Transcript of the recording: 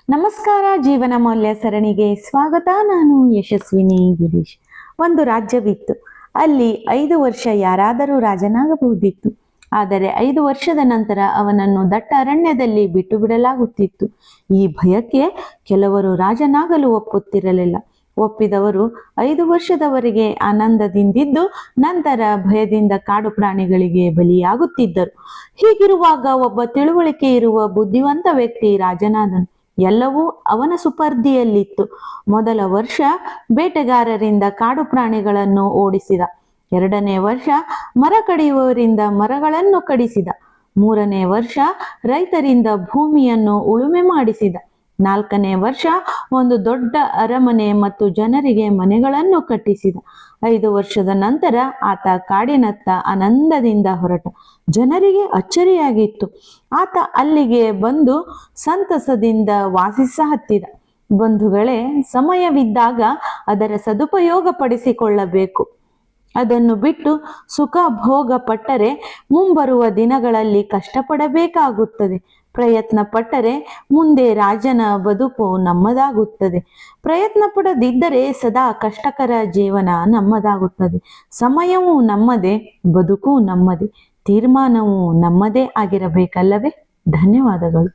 ನಮಸ್ಕಾರ. ಜೀವನ ಮೌಲ್ಯ ಸರಣಿಗೆ ಸ್ವಾಗತ. ನಾನು ಯಶಸ್ವಿನಿ ಗಿರೀಶ್. ಒಂದು ರಾಜ್ಯವಿತ್ತು. ಅಲ್ಲಿ 5 ವರ್ಷ ಯಾರಾದರೂ ರಾಜನಾಗಬಹುದಿತ್ತು. ಆದರೆ 5 ವರ್ಷದ ನಂತರ ಅವನನ್ನು ದಟ್ಟ ಅರಣ್ಯದಲ್ಲಿ ಬಿಟ್ಟು ಬಿಡಲಾಗುತ್ತಿತ್ತು. ಈ ಭಯಕ್ಕೆ ಕೆಲವರು ರಾಜನಾಗಲು ಒಪ್ಪುತ್ತಿರಲಿಲ್ಲ. ಒಪ್ಪಿದವರು 5 ವರ್ಷದವರೆಗೆ ಆನಂದದಿಂದಿದ್ದು ನಂತರ ಭಯದಿಂದ ಕಾಡು ಪ್ರಾಣಿಗಳಿಗೆ ಬಲಿಯಾಗುತ್ತಿದ್ದರು. ಹೀಗಿರುವಾಗ ಒಬ್ಬ ತಿಳುವಳಿಕೆ ಇರುವ ಬುದ್ಧಿವಂತ ವ್ಯಕ್ತಿ ರಾಜನಾದನು. ಎಲ್ಲವೂ ಅವನ ಸುಪರ್ದಿಯಲ್ಲಿತ್ತು. ಮೊದಲ ವರ್ಷ ಬೇಟೆಗಾರರಿಂದ ಕಾಡು ಪ್ರಾಣಿಗಳನ್ನು ಓಡಿಸಿದ. 2ನೇ ವರ್ಷ ಮರ ಕಡಿಯುವವರಿಂದ ಮರಗಳನ್ನು ಕಡಿಸಿದ. 3ನೇ ವರ್ಷ ರೈತರಿಂದ ಭೂಮಿಯನ್ನು ಉಳುಮೆ ಮಾಡಿಸಿದ. 4ನೇ ವರ್ಷ ಒಂದು ದೊಡ್ಡ ಅರಮನೆ ಮತ್ತು ಜನರಿಗೆ ಮನೆಗಳನ್ನು ಕಟ್ಟಿಸಿದ. 5 ವರ್ಷದ ನಂತರ ಆತ ಕಾಡಿನತ್ತ ಆನಂದದಿಂದ ಹೊರಟ. ಜನರಿಗೆ ಅಚ್ಚರಿಯಾಗಿತ್ತು. ಆತ ಅಲ್ಲಿಗೆ ಬಂದು ಸಂತಸದಿಂದ ವಾಸಿಸಹತ್ತಿದ. ಬಂಧುಗಳೇ, ಸಮಯವಿದ್ದಾಗ ಅದರ ಸದುಪಯೋಗ ಪಡಿಸಿಕೊಳ್ಳಬೇಕು. ಅದನ್ನು ಬಿಟ್ಟು ಸುಖ ಭೋಗ ಪಟ್ಟರೆ ಮುಂಬರುವ ದಿನಗಳಲ್ಲಿ ಕಷ್ಟಪಡಬೇಕಾಗುತ್ತದೆ. ಪ್ರಯತ್ನ ಪಟ್ಟರೆ ಮುಂದೆ ರಾಜನ ಬದುಕು ನಮ್ಮದಾಗುತ್ತದೆ. ಪ್ರಯತ್ನ ಪಡದಿದ್ದರೆ ಸದಾ ಕಷ್ಟಕರ ಜೀವನ ನಮ್ಮದಾಗುತ್ತದೆ. ಸಮಯವೂ ನಮ್ಮದೇ, ಬದುಕು ನಮ್ಮದೇ, ತೀರ್ಮಾನವೂ ನಮ್ಮದೇ ಆಗಿರಬೇಕಲ್ಲವೇ? ಧನ್ಯವಾದಗಳು.